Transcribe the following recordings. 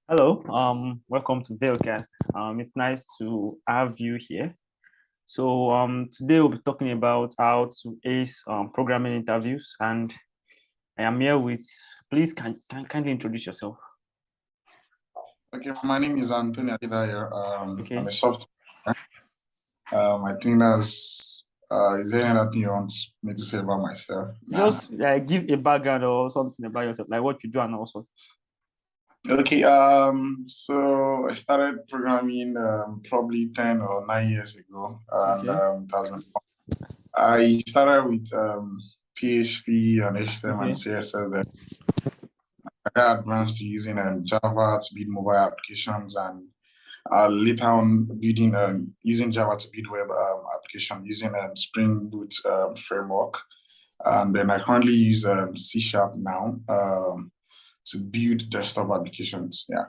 Hello, welcome to Veilcast. It's nice to have you here. Today we'll be talking about how to ace programming interviews, and I am here with. Please, can kindly introduce yourself? Okay, my name is Anthony Adidaya. I'm Okay. a software. I think that's. Is there anything you want me to say about myself now? Just give a background or something about yourself, like what you do, and also. Okay. So I started programming probably 10 or 9 years ago, and Okay. it has been fun. I started with PHP and HTML and Okay. CSS. Then I got advanced to using Java to build mobile applications and later on building using Java to build web application using Spring Boot framework. And then I currently use C Sharp now to build desktop applications. Yeah.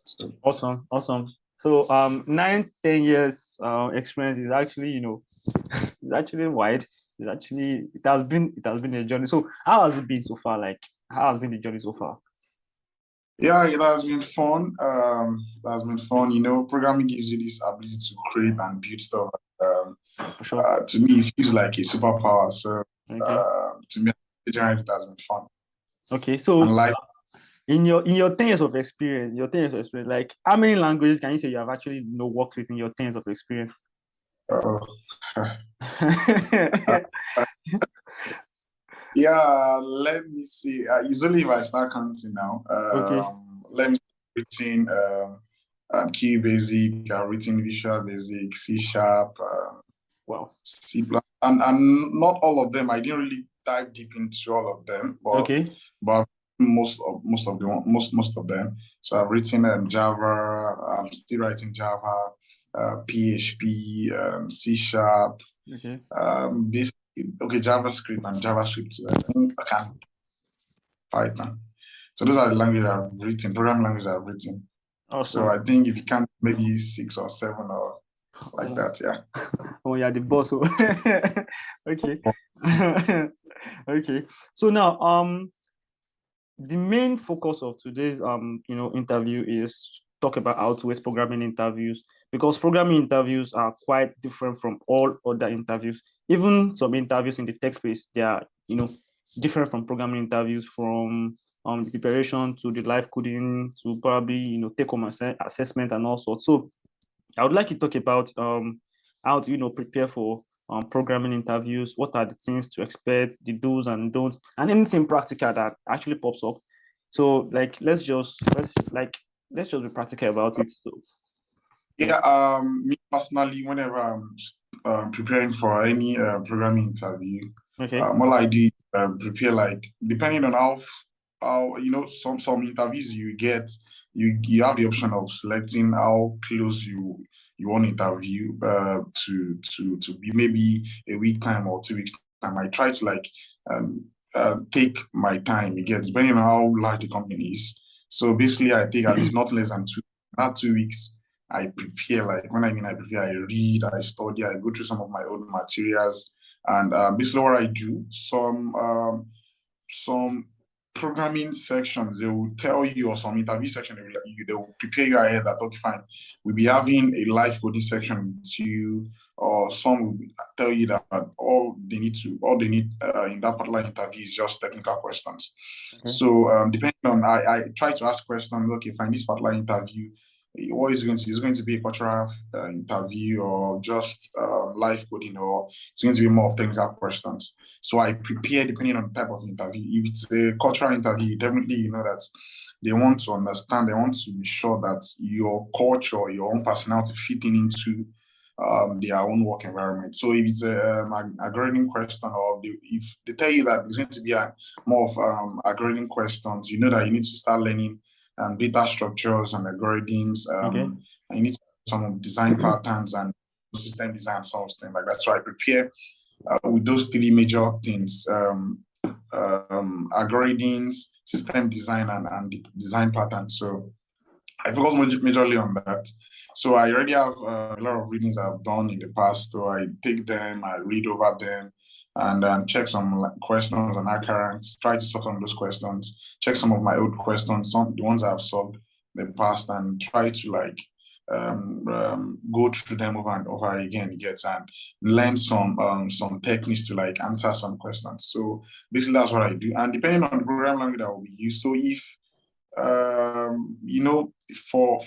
So Awesome. Awesome. So 9, 10 years experience is actually it's actually wide. It has been a journey. So how has it been so far? Like how has been the journey so far? yeah, it has been fun. It has been fun. Programming gives you this ability to create and build stuff. Um, For sure. to me, it feels like a superpower. So Okay. to me, it has been fun. Okay. And So like, in your 10 years of experience, like how many languages can you say you have actually worked with in your 10 years of experience? uh, yeah, let me see. Usually, if I start counting now, Okay. let me start writing Q Basic, written Visual Basic, C Sharp, Wow. C plus, and not all of them. I didn't really dive deep into all of them, Okay. but most of them. So I've written Java. I'm still writing Java, PHP, C Sharp, Okay. this okay, JavaScript and JavaScript. I think I can Python. So those are the languages I've written, program languages I've written. So Awesome. I think if you can, maybe 6 or 7 or like Oh, that, yeah. oh yeah, the boss. Oh. Okay. Okay. So now, the main focus of today's interview is talk about how to waste programming interviews, because programming interviews are quite different from all other interviews. Even some interviews in the tech space, they are different from programming interviews, from the preparation to the live coding to probably take home assessment and all sorts. So I would like to talk about how to prepare for programming interviews. What are the things to expect, the do's and don'ts, and anything practical that actually pops up. So like let's just be practical about it. So yeah. Yeah, me personally, whenever I'm preparing for any programming interview, Okay. all I do is prepare like depending on how some interviews you get, you have the option of selecting how close you want to interview to be maybe a week time or 2 weeks time. I try to like take my time. You get depending on how large the company is. So basically, I take at least not less than not 2 weeks. I prepare, like when I mean I prepare, I read, I study, I go through some of my own materials, and basically what I do, some programming sections they will tell you, or some interview section they will prepare you ahead that okay fine, we'll be having a live coding section with you, or some will tell you that all they need in that particular interview is just technical questions. Okay. So depending on I try to ask questions, okay fine, this particular interview, what is going to be a cultural interview or just live coding, or it's going to be more of technical questions. So I prepare depending on the type of interview. If it's a cultural interview, definitely you know that they want to understand, they want to be sure that your culture, your own personality fitting into their own work environment. So if it's a algorithm question, or if they tell you that it's going to be more of algorithm questions, you know that you need to start learning data structures and algorithms. Okay. I need some design patterns and system design, something like that. So I prepare with those three major things: algorithms, system design, and the design patterns. So I focus majorly on that. So I already have a lot of readings I've done in the past. So I take them, I read over them, and check some like, questions on occurrence. Try to solve some of those questions. Check some of my old questions, some the ones I've solved. the past and try to like go through them over and over again, and learn some techniques to like answer some questions. So basically that's what I do. And depending on the program language that will be used. So if for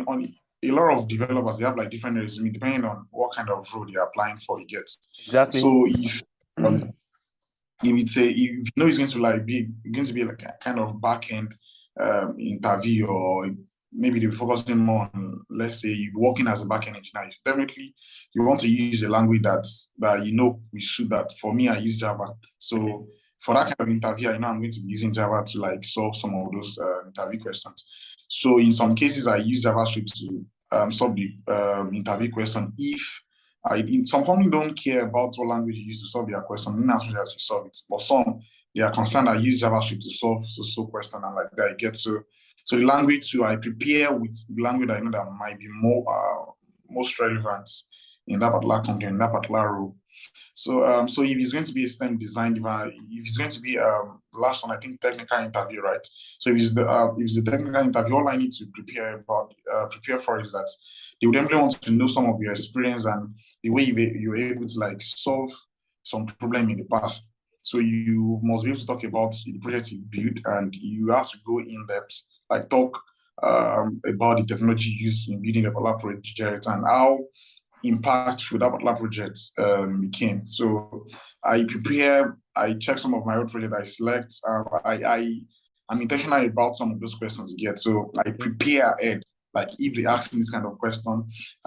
on a lot of developers, they have like different resume depending on what kind of role they're applying for, you get. Exactly. So if it's going to like be like a kind of back end interview, or maybe they're focusing more on, let's say you're working as a back-end engineer, definitely you want to use a language that we suit that. For me, I use Java. So for that kind of interview, I know I'm going to be using Java to like solve some of those interview questions. So in some cases, I use JavaScript to solve the interview question. If some companies don't care about what language you use to solve their question, in as much as you solve it. But some, they are concerned I use JavaScript to solve so question, and like that I get to. So the language too, I prepare with the language that I know that might be most relevant in that particular company, in that particular role. So so if it's going to be a STEM design, if it's going to be last one, I think technical interview, right? So if it's the technical interview, all I need to prepare for is that they would definitely want to know some of your experience and the way you were able to like solve some problem in the past. So you must be able to talk about the project you built, and you have to go in depth, like talk about the technology used in building the particular project and how impactful that particular project became. So I prepare, I check some of my own projects, I select, I'm intentional about some of those questions you get. So I prepare ahead. Like if they ask me this kind of question,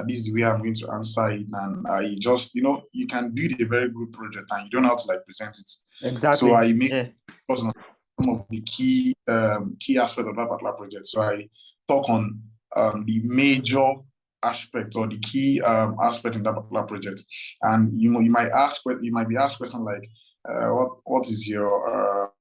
this is the way I'm going to answer it. And I just, you can build a very good project and you don't have to like present it. Exactly. So I make some of the key aspects of that particular project. So I talk on the major aspect or the key aspect in that particular project. And you might be asked questions like, what is your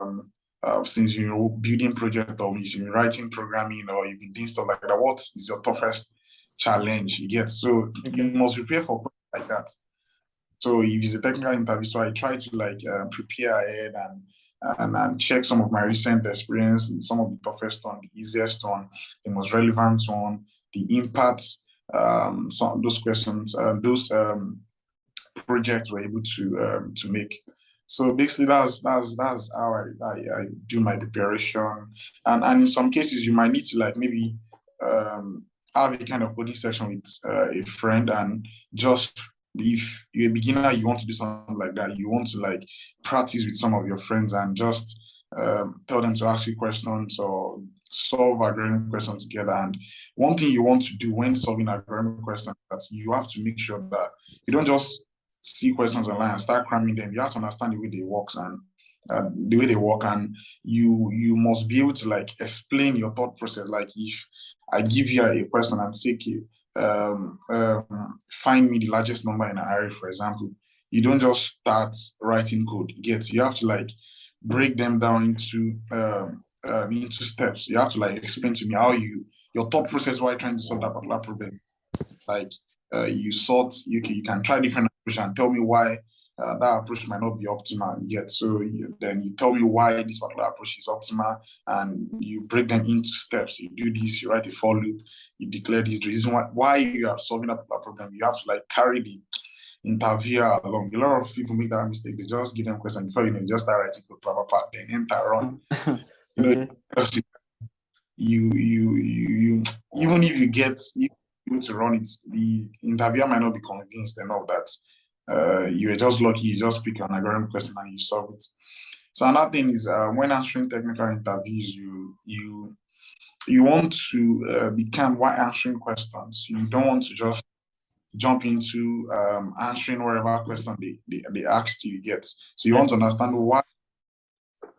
since you're building project, or you've been writing programming, or you've been doing stuff like that, what is your toughest challenge you get? So you must prepare for questions like that. So if it's a technical interview, so I try to like prepare ahead and check some of my recent experience, and some of the toughest one, the easiest one, the most relevant one, the impacts some of those questions, those projects were able to make. So basically, that's how I do my preparation, and in some cases you might need to like maybe have a kind of coding section with a friend, and just if you're a beginner, you want to do something like that, you want to like practice with some of your friends and just tell them to ask you questions or solve algorithmic questions together. And one thing you want to do when solving algorithmic questions, that you have to make sure that you don't just see questions online and start cramming them. You have to understand the way they work, and you must be able to like explain your thought process. Like if I give you a question and say, find me the largest number in an array, for example, you don't just start writing code. You have to like break them down into steps. You have to like explain to me how your thought process while trying to solve that particular problem. Like you can try different approach and tell me why that approach might not be optimal yet. So then you tell me why this particular approach is optimal, and you break them into steps. You do this, you write a for loop, you declare this. The reason why you are solving that particular problem, you have to like carry the interviewer along. A lot of people make that mistake. They just give them question before they just start writing the proper part, then enter run. You even if you get to run it, the interviewer might not be convinced enough that you are just lucky, you just pick an algorithm question and you solve it. So another thing is when answering technical interviews, you want to be calm while answering questions. You don't want to just jump into answering whatever question they asked you get. So you want to understand why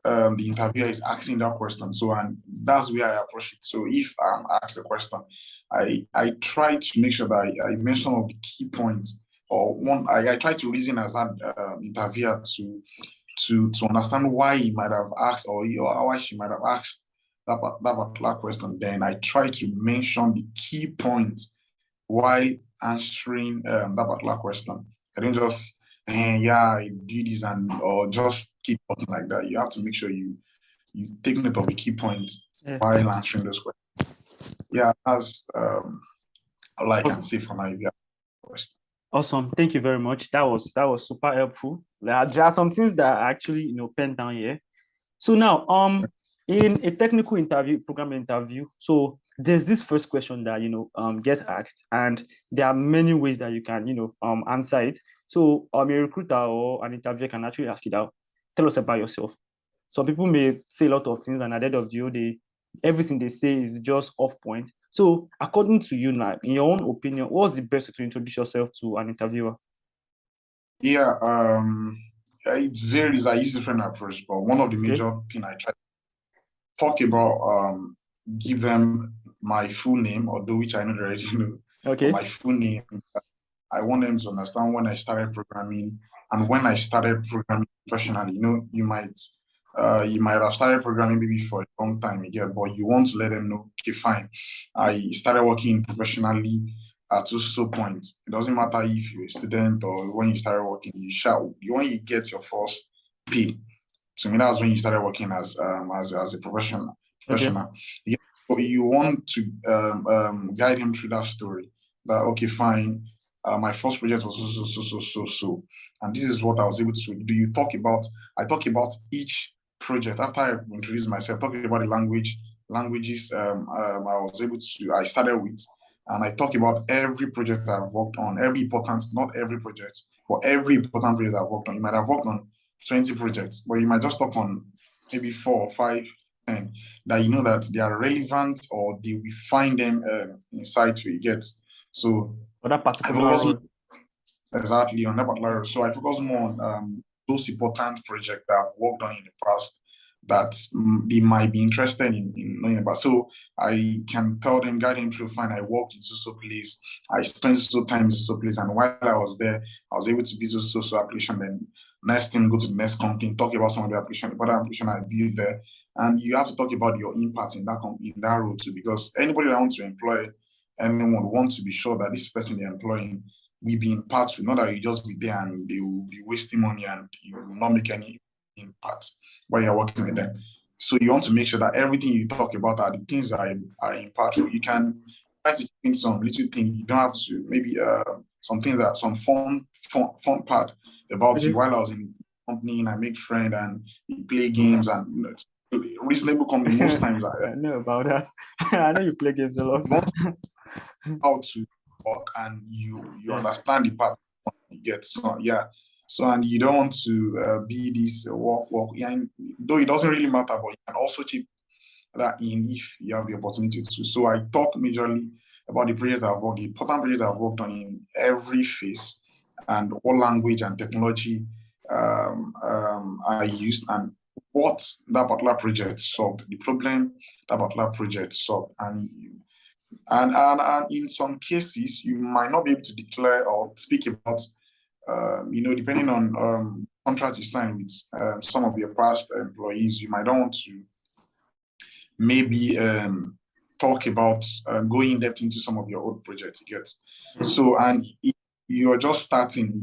the interviewer is asking that question. So, and that's where I approach it. So if I'm asked a question, I try to make sure that I mention all the key points, or I try to reason as that interviewer to understand why he might have asked, or why she might have asked that particular question. Then I try to mention the key points while answering that particular question. I don't just I do this or just keep talking like that. You have to make sure you take note of the key points while answering those questions. yeah, that's all I can say for now. If you have a question. Awesome. Thank you very much. That was super helpful. There are some things that are actually penned down here. So now, in a technical interview, program interview, so there's this first question that gets asked, and there are many ways that you can answer it. So a recruiter or an interviewer can actually ask you that, tell us about yourself. Some people may say a lot of things, and at the end of the day, everything they say is just off point. So according to you now, in your own opinion, what's the best way to introduce yourself to an interviewer? Yeah, it varies. I use different approach, but one of the Okay. major thing I try to talk about, give them my full name, although which I know they already know, but Okay. my full name. I want them to understand when I started programming and when I started programming professionally. You might have started programming maybe for a long time again, but you want to let them know, okay, fine. I started working professionally at so point. It doesn't matter if you're a student or when you started working, when you get your first pay. To me, that's when you started working as a professional. Okay. Professional. But you want to guide him through that story. That okay, fine. My first project was so, and this is what I was able to do. I talk about each project after I introduced myself, talking about the languages I started with, and I talk about every project I've worked on, not every project, but every important project I've worked on. You might have worked on 20 projects, but you might just talk on maybe 4 or 5, 10 that you know that they are relevant or they will find them insightful. You get so For that I particular focus role. exactly on that particular. So I focus more on those important projects that I've worked on in the past that they might be interested in knowing about. So I can tell them, guide them through. Fine, I worked in so place. I spent so time in so place, and while I was there, I was able to build so application. Then next thing, go to the next company, talk about some of the application, the other application I built there, and you have to talk about your impact in that company, in that role too, because anybody that wants to employ anyone wants to be sure that this person they're employing will be impactful, not that you just be there and they will be wasting money and you will not make any impact while you're working with them. So you want to make sure that everything you talk about are the things that are impactful. You can try to change some little things. You don't have to maybe some things that some fun part about you. Okay. While I was in the company and I make friends and we play games and reasonable company most times I know about that. I know you play games a lot. you want how to work and you Yeah. understand the part you get. So yeah. So and you don't want to be this work. Yeah, though it doesn't really matter, but you can also chip that in if you have the opportunity to. So I talk majorly about the projects I've worked, the important projects I've worked on in every phase, and what language and technology I used, and what that particular project solved, the problem that particular project solved, and in some cases, you might not be able to declare or speak about, depending on contract you sign with some of your past employees, you might not want to maybe talk about going in depth into some of your old projects. You get so, and if you're just starting,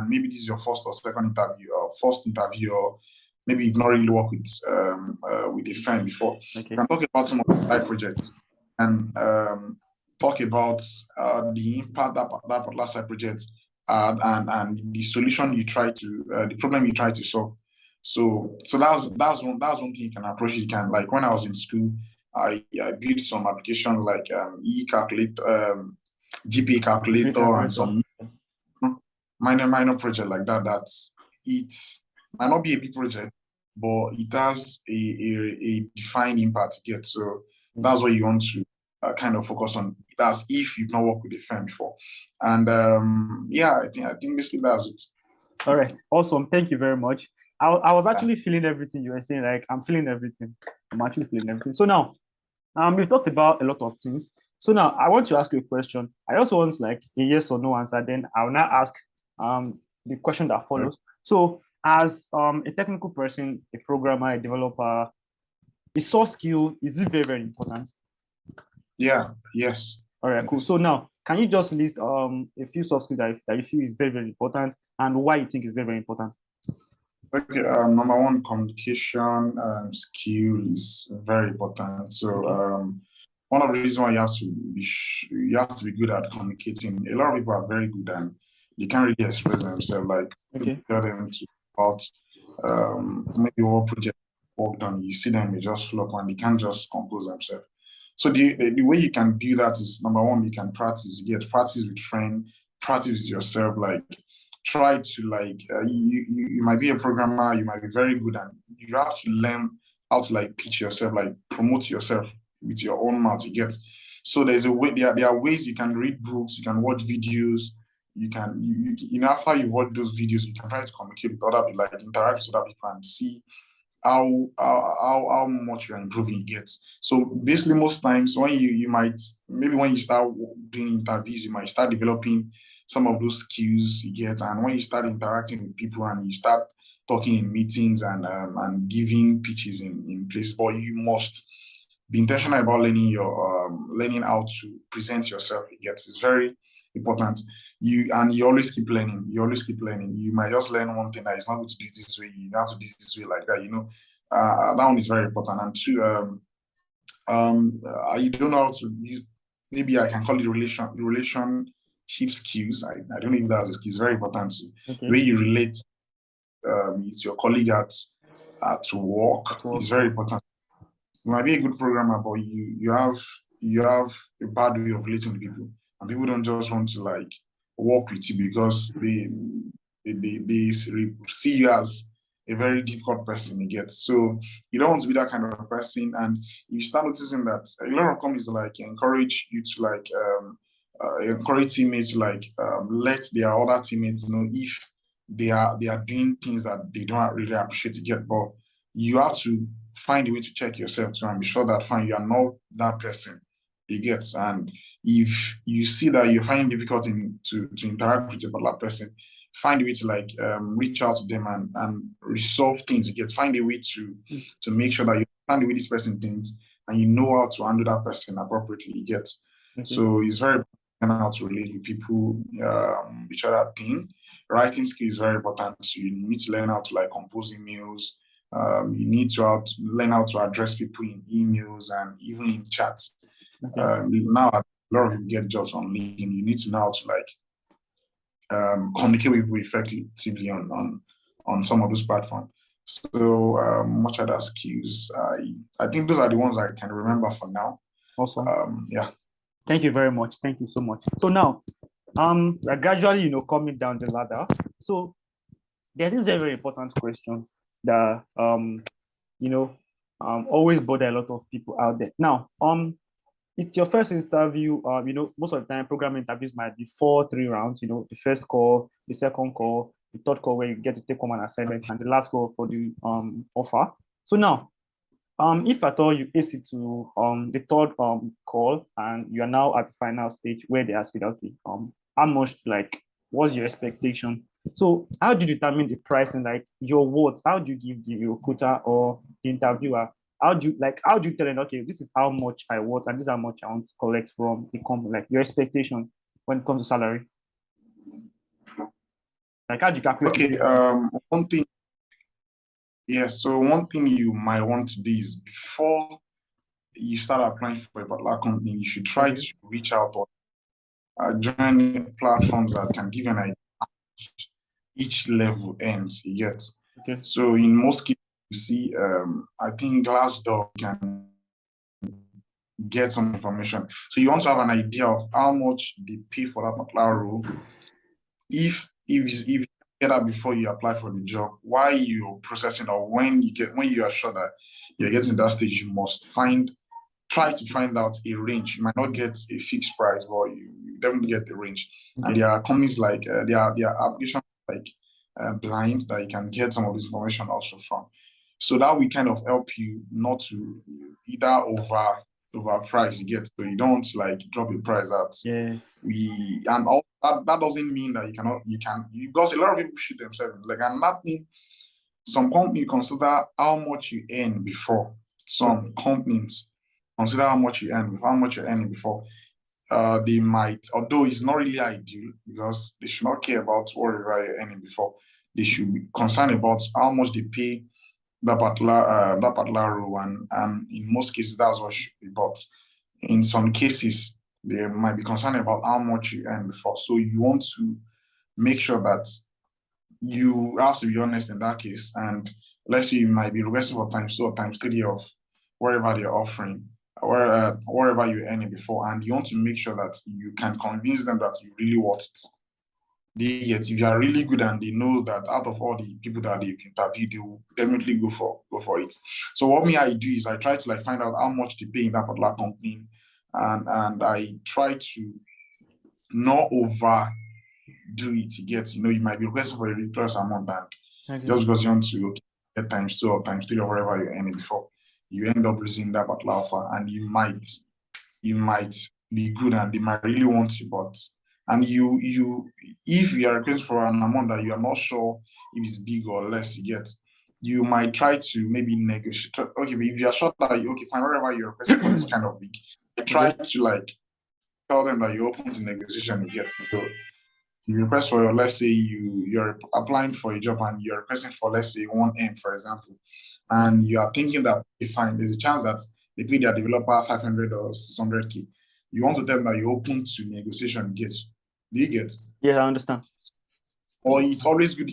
maybe this is your first or second interview or first interview, or maybe you've not really worked with a firm before. Okay. You can talk about some of the side projects and talk about the impact that particular side project and the solution you try to the problem you try to solve. So that's one thing you can approach. You can, like, when I was in school, I built some application like GPA Great calculator and calculator. some minor project like that. It might not be a big project, but it has a defined impact to get. So that's what you want to kind of focus on. That's if you've not worked with a firm before. And yeah, I think basically that's it. All right. Awesome. Thank you very much. I was actually feeling everything you were saying. Like, I'm feeling everything. I'm actually feeling everything. So now, we've talked about a lot of things. So now I want to ask you a question. I also want like a yes or no answer. Then I will now ask the question that follows. So as a technical person, a programmer, a developer, a soft skill is it very, very important? Yeah. Yes. All right, cool. Yes. So now, can you just list a few soft skills that you feel is very, very important and why you think is very, very important? Okay, number one, communication skill is very important. So Okay. one of the reasons why you have to be good at communicating. A lot of people are very good and they can't really express themselves. Like Okay. tell them to about maybe what project worked on, you see them, they just flop and they can't just compose themselves. So the way you can do that is, number one, you can practice. You get practice with friends, practice with yourself. Like try to like you might be a programmer, you might be very good, and you have to learn how to like pitch yourself, like promote yourself with your own mouth. You get, so there's a way. There are ways you can read books, you can watch videos, you know, after you watch those videos, you can try to communicate with other people, like interact with other people and see how much you're improving, you get. So basically most times when you might, maybe when you start doing interviews, you might start developing some of those skills, you get. And when you start interacting with people and you start talking in meetings and giving pitches in place, but you must be intentional about learning how to present yourself, you get. It's very important. You always keep learning. You always keep learning. You might just learn one thing that is not going to do it this way. You have to do it this way, like that. You know, that one is very important. And two, you don't know how to use. Maybe I can call it relationship skills. I don't know if that's a skill. It's very important. Okay. The way you relate with your colleague at work is very important. You might be a good programmer, but you have a bad way of relating with people, and people don't just want to like work with you because they see you as a very difficult person to get. So you don't want to be that kind of person. And you start noticing that a lot of companies like encourage you to like encourage teammates to like let their other teammates know if they are doing things that they don't really appreciate to get. But you have to find a way to check yourself too and be sure that fine, you are not that person. You get. And if you see that you're finding difficult to interact with a particular person, find a way to like reach out to them and resolve things. You get. Find a way to make sure that you find the way this person thinks and you know how to handle that person appropriately. You get. So it's very important how to relate with people, each other thing. Writing skill is very important. So you need to learn how to like compose emails. You need to learn how to address people in emails and even in chats. Now, a lot of people get jobs on LinkedIn. You need to know how to like communicate with people effectively on some of those platforms. So much other skills. I think those are the ones I can remember for now. Awesome. Yeah. Thank you very much. Thank you so much. So now, we're gradually, coming down the ladder. So there's this very, very important question that always bother a lot of people out there. Now, it's your first interview. Most of the time, program interviews might be 3 rounds. The first call, the second call, the third call where you get to take home an assignment, and the last call for the offer. So now, if at all you ace it to the third call and you are now at the final stage where they ask you, okay, how much, like, what's your expectation? So how do you determine the pricing, like your words? How do you give the recruiter or the interviewer? How do you tell them, okay, this is how much I want and this is how much I want to collect from the company, like your expectation when it comes to salary? Like how do you calculate? Okay, one thing. Yeah, so one thing you might want to do is before you start applying for a particular company, you should try to reach out or join platforms that can give you an idea each level ends you get. Okay. So in most cases, you see, I think Glassdoor can get some information. So you want to have an idea of how much they pay for that particular role. If you get that before you apply for the job, while you're processing or when you are sure that you're getting to that stage, you must try to find out a range. You might not get a fixed price, but you definitely get the range. Okay. And there are companies like there are applications like Blind that you can get some of this information also from. So that will kind of help you not to either overprice you get. So you don't like drop a price that and all that doesn't mean that because a lot of people shoot themselves. Like I'm not being some companies consider how much you earn before. Some companies consider how much you earn before, how much you're earning before. They might, although it's not really ideal because they should not care about what you're earning before. They should be concerned about how much they pay that particular role, and in most cases that's what should be. But in some cases, they might be concerned about how much you earn before. So you want to make sure that you have to be honest in that case. And let's say you might be requesting for times 2 or times 3 of wherever they're offering, or wherever you're earning before. And you want to make sure that you can convince them that you really want it. If you are really good and they know that out of all the people that they've interviewed, they will definitely go for it. So what I do is I try to like find out how much they pay in that particular company, and I try to not overdo it. You might be requesting for a ridiculous amount, and just because you want to get times 2 or times 3 or whatever you're earning before, you end up losing that particular offer, and you might be good and they might really want you, but if you are requesting for an amount that you are not sure if it's big or less, you might try to maybe negotiate. Okay, but if you are sure that okay, fine, whatever you're requesting for is kind of big, I try to like tell them that you're open to negotiation. So you request for let's say you're applying for a job and you're requesting for, let's say, 1M, for example, and you are thinking that okay, fine, there's a chance that they pay their developer 500 or 600K. You want to tell them that you're open to negotiation. Do you get? Yeah, I understand. Or it's always good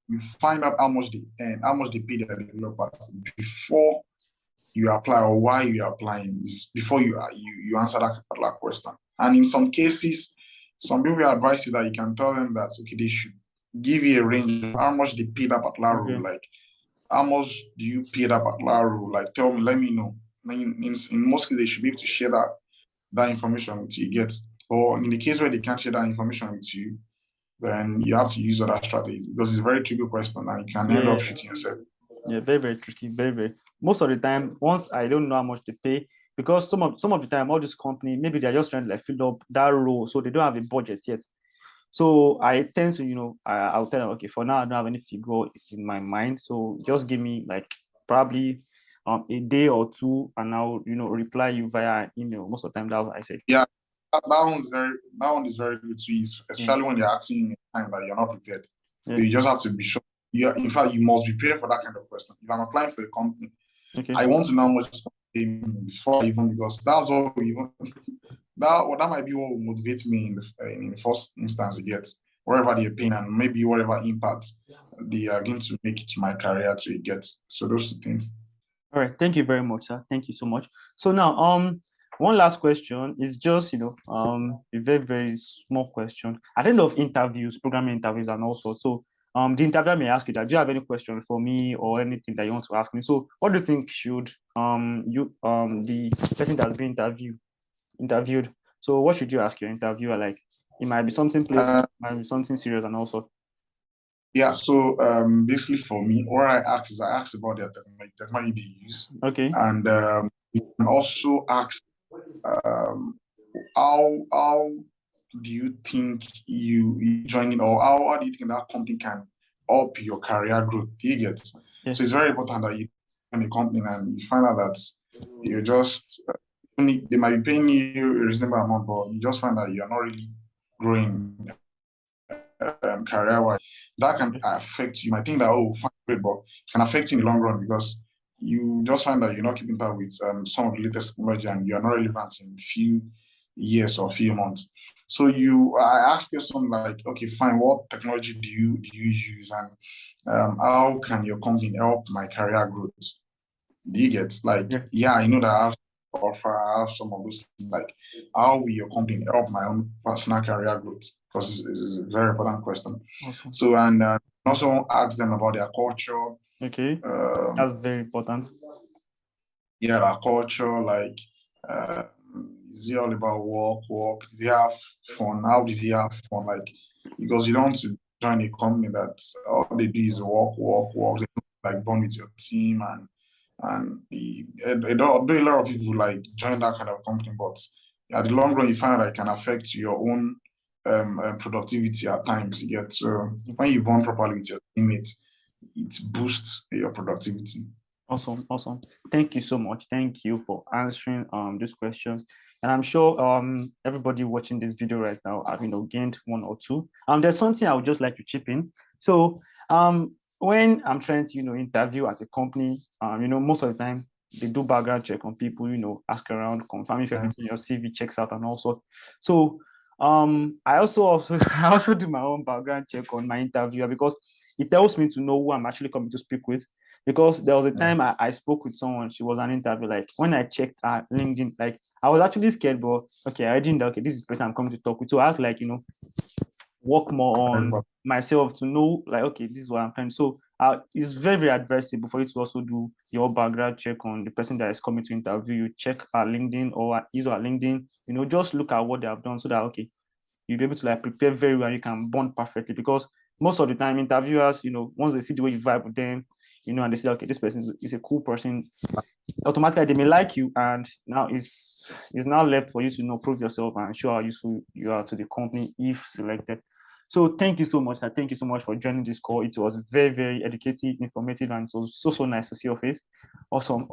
you find out how much they earn, how much they pay their developers before you apply, or why you are applying, is before you answer that particular question. And in some cases, some people advise you that you can tell them that okay, they should give you a range of how much they pay that particular role. Like, how much do you pay that particular role? Like, tell me, let me know. In most cases, they should be able to share that information with you. Or in the case where they can't share that information with you, then you have to use other strategies, because it's a very tricky question and you can end up shooting yourself. Yeah, very, very tricky. Very, very. Most of the time, once I don't know how much they pay, because some of the time, all this company, maybe they're just trying to like fill up that role, so they don't have a budget yet. So I tend to, I'll tell them, okay, for now I don't have any figure in my mind, so just give me like probably a day or two, and I'll reply you via email. Most of the time, that's what I said. Yeah, that one is very good too, especially when they're asking you in a time that you're not prepared. Yeah. So you just have to be sure. In fact, you must be prepared for that kind of question. If I'm applying for a company, I want to know how much it's going to pay me before because that's what that might be what will motivate me in the first instance to get wherever they're paying, and maybe whatever impact they are going to make to my career to get. So those two things. All right, thank you very much, sir. Thank you so much. So now, one last question is just, a very, very small question. At the end of interviews, programming interviews, and also, so the interviewer may ask you that, do you have any question for me or anything that you want to ask me? So what do you think should the person that's being interviewed? So what should you ask your interviewer? Like, it might be something playful, it might be something serious, and also. Yeah, so basically for me, what I ask about their technology they use. Okay. And you can also ask how do you think you joining, or how do you think that company can help your career growth? Do you get? Yes. So it's very important that you join a company and you find out that you just they might be paying you a reasonable amount, but you just find that you're not really growing career-wise. That can affect you. You might think that, oh, fine, great, but it can affect you in the long run, because you just find that you're not keeping up with some of the latest technology and you're not relevant in a few years or few months. So I ask you something like, okay, fine, what technology do you use, and how can your company help my career growth? Do you get? Like, yeah, I know that I have to offer, I have some of those things, like, how will your company help my own personal career growth? Because it's a very important question. Awesome. So, and also ask them about their culture. Okay, that's very important. Yeah, their culture, like, is it all about work? Do they have fun? How did they have fun? Like, because you don't want to join a company that all they do is work. They don't like bond with your team, and a lot of people like join that kind of company, but at the long run, you find that it can affect your own productivity at times. You get, so when you bond properly with your teammates, it boosts your productivity. Awesome. Thank you so much. Thank you for answering these questions. And I'm sure everybody watching this video right now have gained one or two. There's something I would just like to chip in. So when I'm trying to interview at a company, most of the time they do background check on people, ask around, confirm if everything your CV checks out and all sorts. So I also I also do my own background check on my interviewer, because it tells me to know who I'm actually coming to speak with. Because there was a time I spoke with someone, she was an interview. Like when I checked her LinkedIn, like I was actually scared, but okay, I didn't. Okay, this is the person I'm coming to talk with. So I have to, like, work more on myself to know, like, okay, this is what I'm trying. So it's very, very advisable for you to also do your background check on the person that is coming to interview you. Check our LinkedIn or his or her LinkedIn, just look at what they have done, so that, okay, you'll be able to, like, prepare very well. You can bond perfectly, because most of the time interviewers, once they see the way you vibe with them, and they say, okay, this person is a cool person, automatically they may like you, and now it's now left for you to prove yourself and show how useful you are to the company if selected. So thank you so much, and thank you so much for joining this call. It was very, very educative, informative, and it was so nice to see your face. Awesome.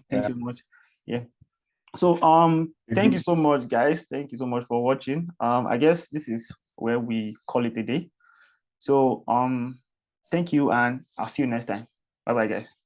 Thank you so much. Yeah. So thank you so much, guys. Thank you so much for watching. I guess this is where we call it a day. So thank you, and I'll see you next time. Bye bye, guys.